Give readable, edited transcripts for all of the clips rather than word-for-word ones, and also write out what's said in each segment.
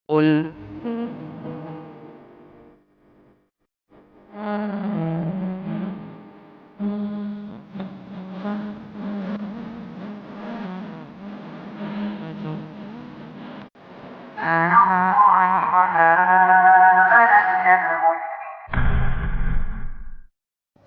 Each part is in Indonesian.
قل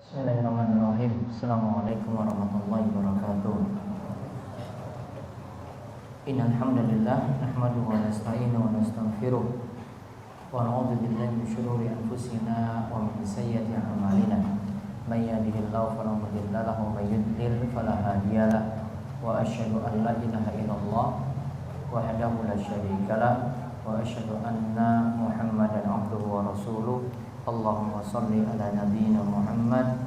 Bismillahirrahmanirrahim. Assalamualaikum warahmatullahi wabarakatuh. Innal hamdalillah nahmaduhu wa nasta'inuhu wa nastaghfiruh wa na'udzu billahi min shururi anfusina wa min sayyiati a'malina. May yahdihillahu fala mudilla lahu wa may yudlil fala hadiya lahu. Wa asyhadu an la ilaha illallah wahdahu la syarika lahu wa asyhadu anna Muhammadan abduhu wa rasuluh. Allahumma shalli ala nabiyyina Muhammad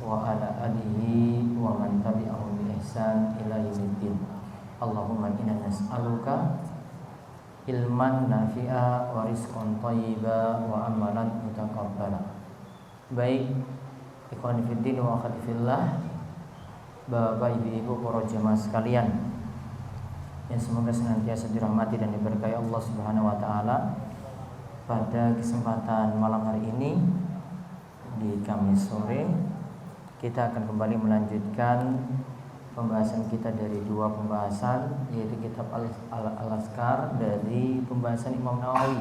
wa ala alihi wa man tabi'ahum bi ihsan ila yaumiddin. Allahumma inna nas'aluka ilman nafi'a wa rizqan thayyiba wa amalan mutaqabbala. Baik, ikhwani fiddin wa akhwati fillah, Bapak, Ibu, para jemaah sekalian yang semoga senantiasa dirahmati dan diberkahi Allah Subhanahu wa taala. Pada kesempatan malam hari ini di Kamis sore kita akan kembali melanjutkan pembahasan kita dari dua pembahasan, yaitu kitab Al-Azkar dari pembahasan Imam Nawawi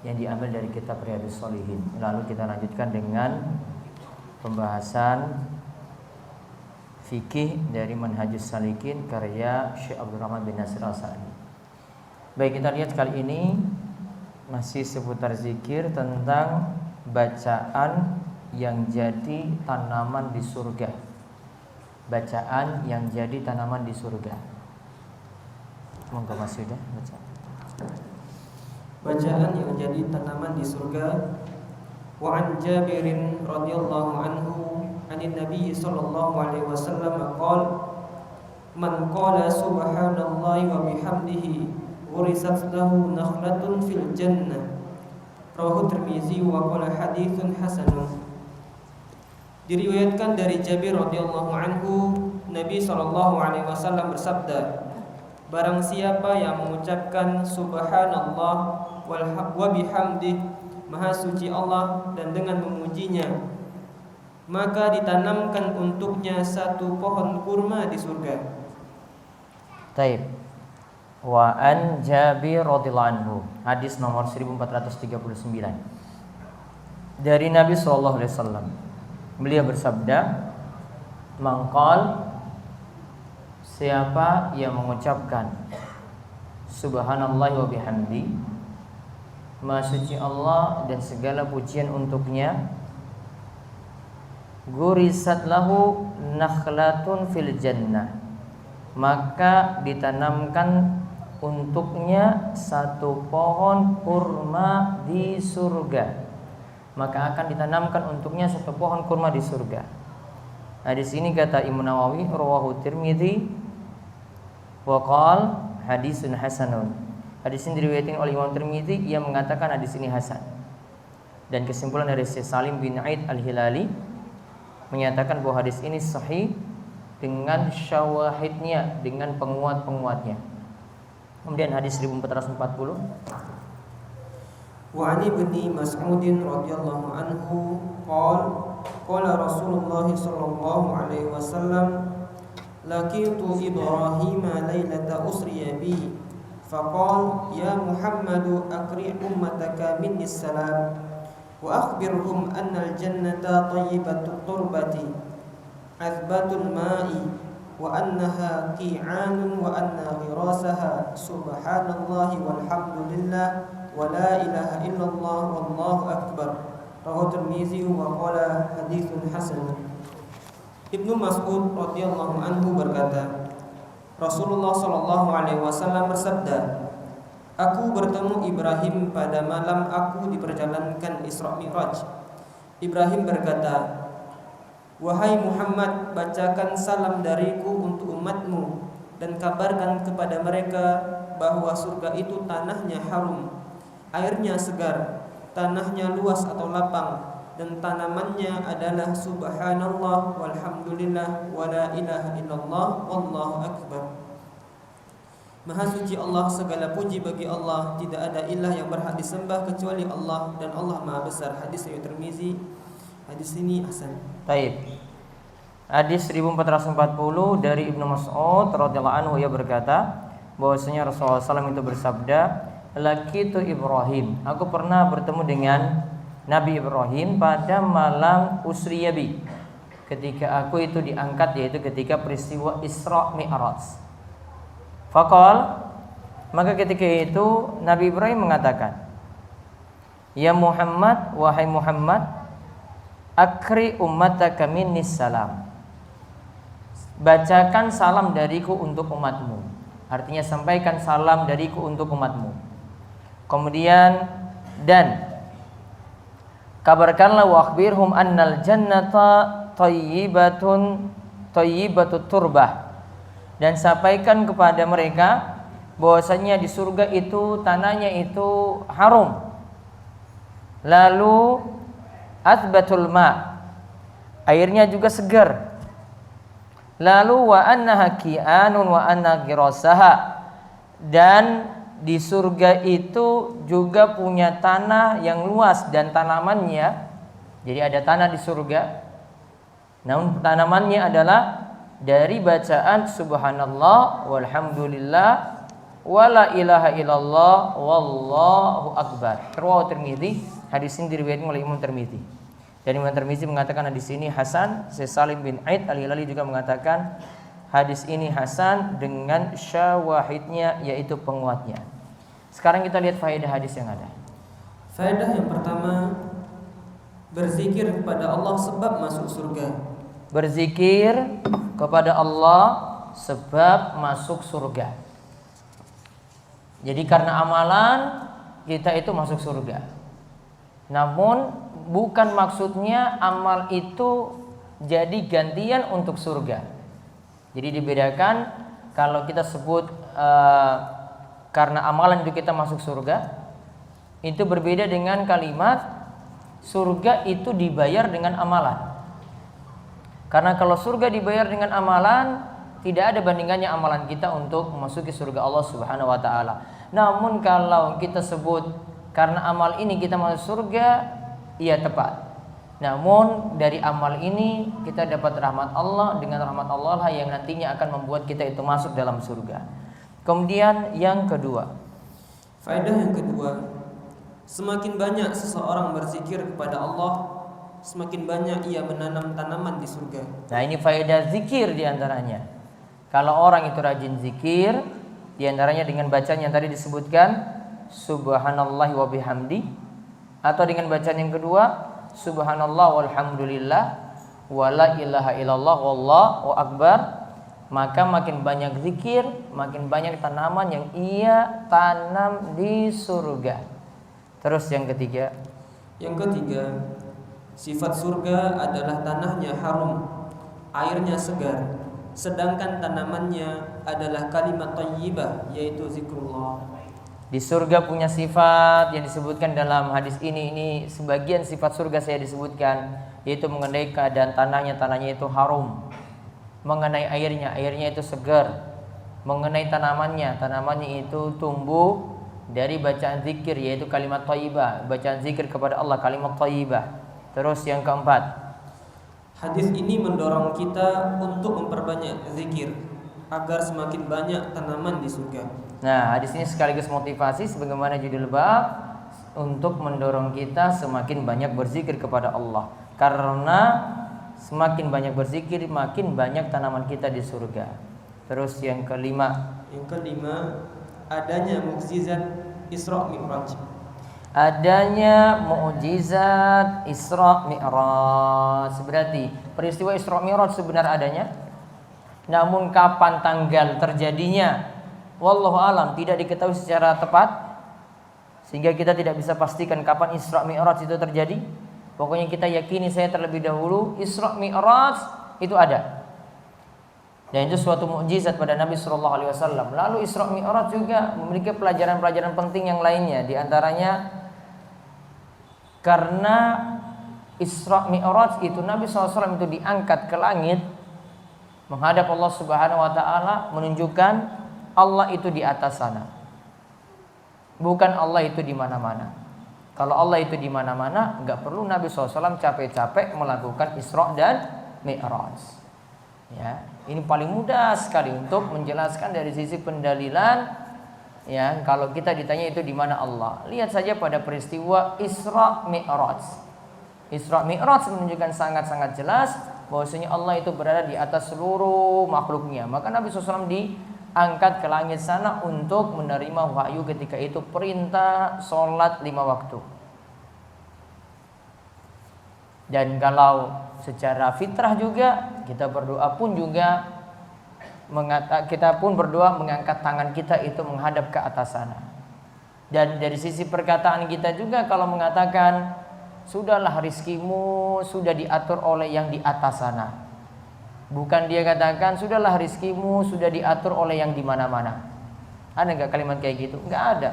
yang diambil dari kitab Riyadhus Shalihin. Lalu kita lanjutkan dengan pembahasan fikih dari Manhajus Salikin karya Syekh Abdul Rahman bin Nasir As-Sa'di. Baik, kita lihat kali ini masih seputar zikir tentang bacaan yang jadi tanaman di surga. Bacaan yang jadi tanaman di surga. Monggo Mas Yuda baca. Bacaan yang jadi tanaman di surga. Wa an Jabirin radhiyallahu anhu anin Nabi sallallahu alaihi wasallam qala man qala subhanallahi wa bihamdihi ghurisat lahu nakhlatun fil jannah. Rawahu Tirmizi wa qala haditsun hasanun. Diriwayatkan dari Jabir radhiyallahu anhu, Nabi sallallahu alaihi wasallam bersabda, barang siapa yang mengucapkan subhanallah wa bihamdih, maha suci Allah dan dengan memujinya, maka ditanamkan untuknya satu pohon kurma di surga. Taib. Wa an Jabir radhiyallahu anhu, hadis nomor 1439. Dari Nabi sallallahu alaihi wasallam, beliau bersabda, mangqal, siapa yang mengucapkan subhanallah wa bihamdi, maha suci Allah dan segala pujian untuknya, gurisat lahu nakhlatun fil jannah, maka ditanamkan untuknya satu pohon kurma di surga. Maka akan ditanamkan untuknya satu pohon kurma di surga. Hadis ini kata Imam Nawawi, rawahu Tirmizi wa qala hadisun hasanun. Hadis ini diriwayatkan oleh Imam Tirmizi, ia mengatakan hadis ini hasan. Dan kesimpulan dari Syekh Salim bin Aid Al-Hilali menyatakan bahwa hadis ini sahih dengan syawahidnya, dengan penguat-penguatnya. Kemudian hadis 1440, Wa 'an Ibni Mas'ud radhiyallahu anhu qala Rasulullah sallallahu alaihi wasallam laqitu Ibrahim lailata usriya bi faqala ya Muhammad aqri' ummataka minni salam wa akhbirhum anna al-jannata tayyibatut turbati azbatul ma'i wa annaha qi'anun wa anna ghirasaha subhanallahi walhamdulillah wa la ilaha illallah wallahu akbar. Rawahu Tirmizi wa qala haditsun hasan. Ibnu Mas'ud radhiyallahu anhu berkata, Rasulullah sallallahu alaihi wasallam bersabda, aku bertemu Ibrahim pada malam aku diperjalankan Isra Mi'raj. Ibrahim berkata, wahai Muhammad, bacakan salam dariku untuk umatmu dan kabarkan kepada mereka bahwa surga itu tanahnya harum, airnya segar, tanahnya luas atau lapang, dan tanamannya adalah subhanallah walhamdulillah wa la ilaha illallah wallahu akbar. Maha suci Allah, segala puji bagi Allah, tidak ada ilah yang berhak disembah kecuali Allah, dan Allah Maha besar. Hadis riwayat Tirmizi. Hadis ini hasan. Taib. Hadis 1440 dari Ibnu Mas'ud radhiyallahu anhu, ia berkata bahwasanya Rasulullah SAW itu bersabda, "Laqitu Ibrahim, aku pernah bertemu dengan Nabi Ibrahim pada malam Usriyabi, ketika aku itu diangkat, yaitu ketika peristiwa Isra Mi'raj." Faqal, maka ketika itu Nabi Ibrahim mengatakan, "Ya Muhammad, wahai Muhammad, akri ummataka minnis salam." Bacakan salam dariku untuk umatmu. Artinya sampaikan salam dariku untuk umatmu. Kemudian, dan kabarkanlah wa akhbirhum annal jannata thayyibatut turbah. Dan sampaikan kepada mereka bahwasanya di surga itu tanahnya itu harum. Lalu athbatul ma, airnya juga segar. Lalu wa annaha ki'anun wa anna girasaha, dan di surga itu juga punya tanah yang luas dan tanamannya. Jadi ada tanah di surga, namun tanamannya adalah dari bacaan subhanallah walhamdulillah wala ilaha illallah wallahu akbar. Rawahu Tirmizi. Hadis ini diriwayatkan oleh Imam Tirmizi. Dan Imam Tirmizi mengatakan hadis ini hasan. Syekh Salim bin Aid Al-Hilali juga mengatakan hadis ini hasan dengan syawahidnya, yaitu penguatnya. Sekarang kita lihat faedah hadis yang ada. Faedah yang pertama, berzikir kepada Allah sebab masuk surga. Berzikir kepada Allah sebab masuk surga. Jadi karena amalan kita itu masuk surga. Namun bukan maksudnya amal itu jadi gantian untuk surga. Jadi dibedakan kalau kita sebut karena amalan itu kita masuk surga, itu berbeda dengan kalimat surga itu dibayar dengan amalan. Karena kalau surga dibayar dengan amalan, tidak ada bandingannya amalan kita untuk memasuki surga Allah Subhanahu wa taala. Namun kalau kita sebut karena amal ini kita masuk surga, iya tepat. Namun dari amal ini kita dapat rahmat Allah, dengan rahmat Allah lah yang nantinya akan membuat kita itu masuk dalam surga. Kemudian yang kedua, faedah yang kedua, semakin banyak seseorang berzikir kepada Allah, semakin banyak ia menanam tanaman di surga. Nah, ini faedah zikir diantaranya. Kalau orang itu rajin zikir, diantaranya dengan bacaan yang tadi disebutkan subhanallahi wa bihamdi, atau dengan bacaan yang kedua subhanallah walhamdulillah wala ilaha illallah wallahu akbar, maka makin banyak zikir, makin banyak tanaman yang ia tanam di surga. Terus yang ketiga, sifat surga adalah tanahnya harum, airnya segar, sedangkan tanamannya adalah kalimat thayyibah, yaitu zikrullah. Di surga punya sifat yang disebutkan dalam hadis ini sebagian sifat surga saya disebutkan, yaitu mengenai keadaan tanahnya itu harum, mengenai airnya itu segar, mengenai tanamannya itu tumbuh dari bacaan zikir, yaitu kalimat thayyibah, bacaan zikir kepada Allah, kalimat thayyibah. Terus yang keempat, hadis ini mendorong kita untuk memperbanyak zikir agar semakin banyak tanaman di surga. Nah, hadis ini sekaligus motivasi sebagaimana judul bab, untuk mendorong kita semakin banyak berzikir kepada Allah. Karena semakin banyak berzikir, makin banyak tanaman kita di surga. Terus yang kelima, adanya mukjizat Isra Mi'raj. Adanya mukjizat Isra Mi'raj. Berarti peristiwa Isra Mi'raj sebenar adanya. Namun kapan tanggal terjadinya, wallahu alam, tidak diketahui secara tepat, sehingga kita tidak bisa pastikan kapan Isra Mi'raj itu terjadi. Pokoknya kita yakini saya terlebih dahulu Isra Mi'raj itu ada. Dan itu suatu mukjizat pada Nabi sallallahu alaihi wasallam. Lalu Isra Mi'raj juga memiliki pelajaran-pelajaran penting yang lainnya. Di antaranya karena Isra Mi'raj itu Nabi SAW itu diangkat ke langit menghadap Allah Subhanahu wa taala, menunjukkan Allah itu di atas sana. Bukan Allah itu di mana-mana. Kalau Allah itu di mana-mana, enggak perlu Nabi SAW capek-capek melakukan Isra dan Mi'raj. Ya, ini paling mudah sekali untuk menjelaskan dari sisi pendalilan. Ya, kalau kita ditanya itu di mana Allah, lihat saja pada peristiwa Isra Mi'raj. Isra Mi'raj menunjukkan sangat-sangat jelas bahwasanya Allah itu berada di atas seluruh makhluknya. Maka Nabi SAW diangkat ke langit sana untuk menerima wahyu ketika itu, perintah sholat 5 waktu. Dan kalau secara fitrah juga kita berdoa pun juga kita pun berdoa mengangkat tangan kita itu menghadap ke atas sana. Dan dari sisi perkataan kita juga kalau mengatakan sudahlah rizkimu sudah diatur oleh yang di atas sana. Bukan dia katakan sudahlah rizkimu sudah diatur oleh yang di mana-mana. Ada enggak kalimat kayak gitu? Enggak ada.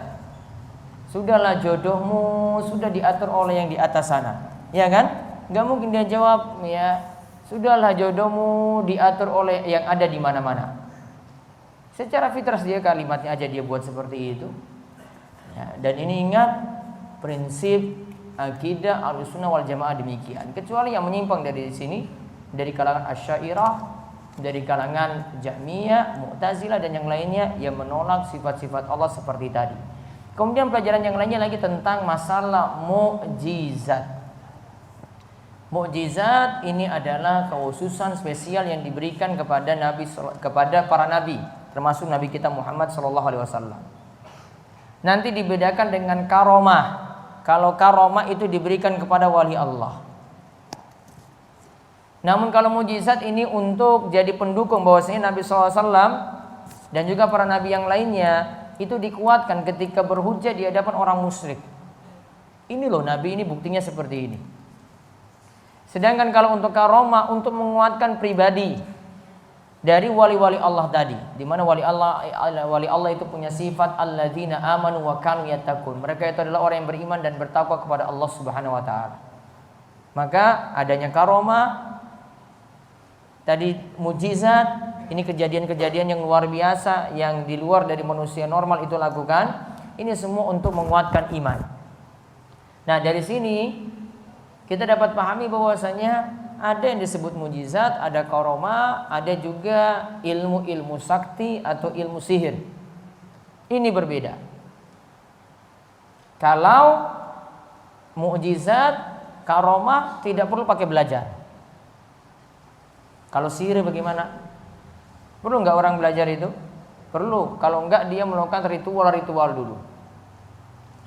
Sudahlah jodohmu sudah diatur oleh yang di atas sana. Ya kan? Enggak mungkin dia jawab ya, sudahlah jodohmu diatur oleh yang ada di mana-mana. Secara fitrah dia kalimatnya aja dia buat seperti itu. Ya, dan ini ingat prinsip akidah Ahlussunnah wal Jamaah demikian. Kecuali yang menyimpang dari sini, dari kalangan Asy'ariyah, dari kalangan Jahmiyah, Mu'tazilah dan yang lainnya yang menolak sifat-sifat Allah seperti tadi. Kemudian pelajaran yang lainnya lagi tentang masalah mukjizat. Mukjizat ini adalah kekhususan spesial yang diberikan kepada para nabi, termasuk nabi kita Muhammad SAW. Nanti dibedakan dengan karomah. Kalau karomah itu diberikan kepada wali Allah. Namun kalau mukjizat ini untuk jadi pendukung bahwasanya Nabi SAW dan juga para nabi yang lainnya itu dikuatkan ketika berhujjah di hadapan orang musyrik. Ini loh nabi ini buktinya seperti ini. Sedangkan kalau untuk karomah untuk menguatkan pribadi dari wali-wali Allah tadi, di mana wali Allah itu punya sifat alladzina amanu wa kanu yattaqun. Mereka itu adalah orang yang beriman dan bertakwa kepada Allah Subhanahu wa taala. Maka adanya karomah tadi, mukjizat, ini kejadian-kejadian yang luar biasa yang di luar dari manusia normal itu lakukan. Ini semua untuk menguatkan iman. Nah, dari sini kita dapat pahami bahwasanya ada yang disebut mukjizat, ada karomah, ada juga ilmu-ilmu sakti atau ilmu sihir. Ini berbeda. Kalau mukjizat, karomah tidak perlu pakai belajar. Kalau sihir bagaimana? Perlu enggak orang belajar itu? Perlu. Kalau enggak dia melakukan ritual-ritual dulu.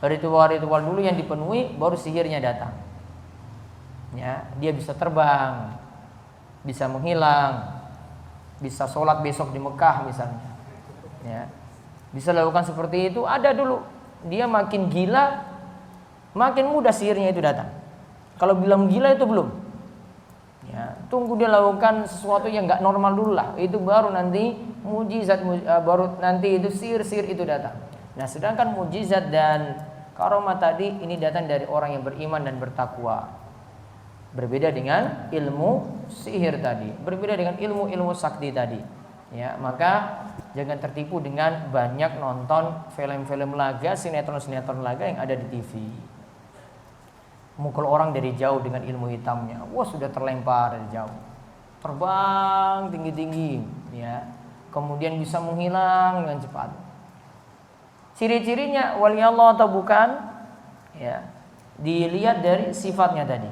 Ritual-ritual dulu yang dipenuhi baru sihirnya datang. Ya, dia bisa terbang, bisa menghilang, bisa sholat besok di Mekah misalnya. Ya, bisa lakukan seperti itu. Ada dulu. Dia makin gila, makin mudah sihirnya itu datang. Kalau bilang gila itu belum. Ya, tunggu dia lakukan sesuatu yang nggak normal dulu lah. Itu baru nanti mukjizat, baru nanti itu sihir itu datang. Nah, sedangkan mukjizat dan karomah tadi ini datang dari orang yang beriman dan bertakwa. Berbeda dengan ilmu sihir tadi, berbeda dengan ilmu-ilmu sakti tadi. Ya, maka jangan tertipu dengan banyak nonton film-film laga, sinetron-sinetron laga yang ada di TV. Mukul orang dari jauh dengan ilmu hitamnya. Wah, sudah terlempar dari jauh. Terbang tinggi-tinggi, ya. Kemudian bisa menghilang dengan cepat. Ciri-cirinya wali Allah atau bukan? Ya. Dilihat dari sifatnya tadi.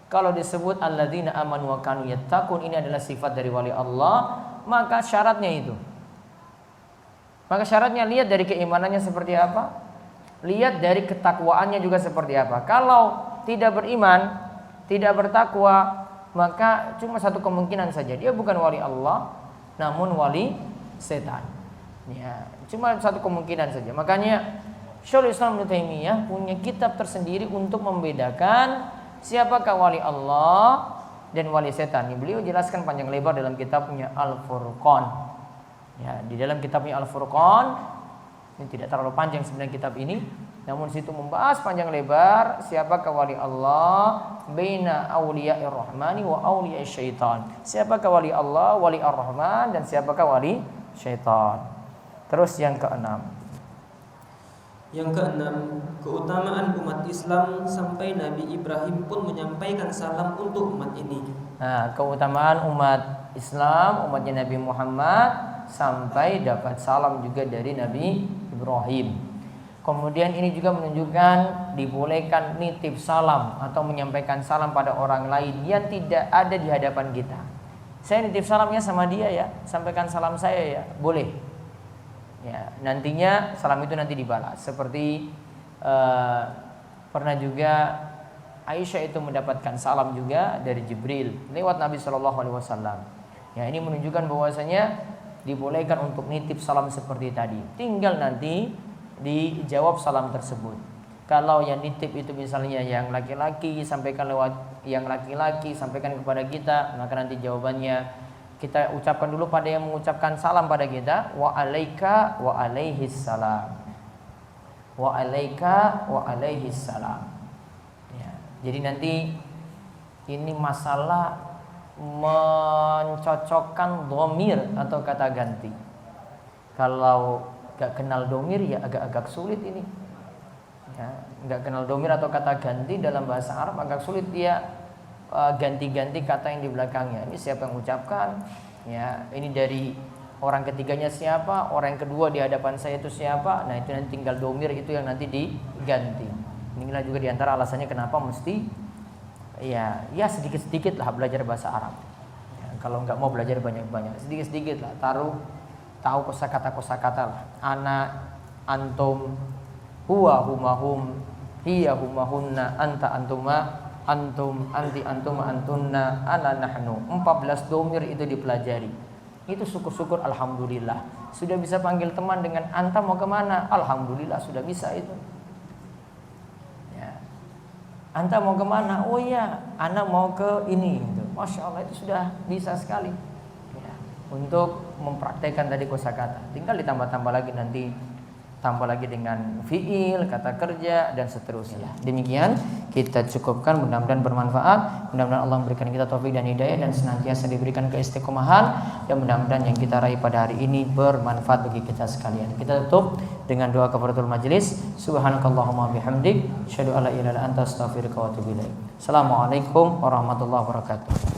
Kalau disebut alladzina amanu wa kanu yattaqun, ini adalah sifat dari wali Allah, maka syaratnya itu. Maka syaratnya lihat dari keimanannya seperti apa, lihat dari ketakwaannya juga seperti apa. Kalau tidak beriman, tidak bertakwa, maka cuma satu kemungkinan saja, dia bukan wali Allah, namun wali setan. Ya, cuma satu kemungkinan saja. Makanya Syekhul Islam Ibnu Taimiyah punya kitab tersendiri untuk membedakan siapakah wali Allah dan wali setan. Beliau jelaskan panjang lebar dalam kitabnya Al-Furqan. Ya, di dalam kitabnya Al-Furqan, ini tidak terlalu panjang sebenarnya kitab ini, namun situ membahas panjang lebar siapakah wali Allah baina auliya'ir rahmani wa auliya'is syaitan. Siapakah wali Allah, wali ar-Rahman, dan siapakah wali syaitan. Terus yang keenam. Yang keenam, keutamaan umat Islam sampai Nabi Ibrahim pun menyampaikan salam untuk umat ini. Nah, keutamaan umat Islam, umatnya Nabi Muhammad sampai dapat salam juga dari Nabi Ibrahim. Kemudian ini juga menunjukkan dibolehkan nitip salam atau menyampaikan salam pada orang lain yang tidak ada di hadapan kita. Saya nitip salamnya sama dia ya, sampaikan salam saya ya, boleh. Ya, nantinya salam itu nanti dibalas. Seperti pernah juga Aisyah itu mendapatkan salam juga dari Jibril lewat Nabi SAW. Ya, ini menunjukkan bahwasanya dibolehkan untuk nitip salam seperti tadi. Tinggal nanti dijawab salam tersebut. Kalau yang nitip itu misalnya yang laki-laki, sampaikan lewat yang laki-laki, sampaikan kepada kita, maka nanti jawabannya kita ucapkan dulu pada yang mengucapkan salam pada kita, wa alaika wa alaihis salam. Wa alaika wa alaihis salam. Ya, jadi nanti ini masalah mencocokkan dhamir atau kata ganti. Kalau gak kenal dhamir ya agak-agak sulit ini. Ya, gak kenal dhamir atau kata ganti dalam bahasa Arab agak sulit dia ganti-ganti kata yang di belakangnya. Ini siapa yang mengucapkan? Ya, ini dari orang ketiganya siapa? Orang kedua di hadapan saya itu siapa? Nah, itu nanti tinggal dhamir itu yang nanti diganti. Inilah juga diantara alasannya kenapa mesti ya sedikit-sedikit lah belajar bahasa Arab. Ya, kalau nggak mau belajar banyak-banyak, sedikit-sedikit lah tahu kosakata lah. Ana, antum, huwa, humahum, hiya, humahunna, anta, antuma, antum, anti, antuma, antunna, ana, nahnu. 14 dhamir itu dipelajari. Itu syukur-syukur alhamdulillah. Sudah bisa panggil teman dengan anta mau kemana? Alhamdulillah sudah bisa itu. Ya. Anta mau kemana? Oh ya, ana mau ke ini. Masya Allah itu sudah bisa sekali. Ya. Untuk mempraktekkan tadi kosakata. Tinggal ditambah-tambah lagi nanti. Tambah lagi dengan fiil, kata kerja dan seterusnya. Demikian kita cukupkan, mudah-mudahan bermanfaat. Mudah-mudahan Allah memberikan kita taufik dan hidayah dan senantiasa diberikan keistiqomahan, dan mudah-mudahan yang kita raih pada hari ini bermanfaat bagi kita sekalian. Kita tutup dengan doa kafaratul majelis. Subhanakallahumma bihamdik, asyhadu alla ilaha illa anta, astaghfiruka wa atubu ilaik. Assalamualaikum warahmatullahi wabarakatuh.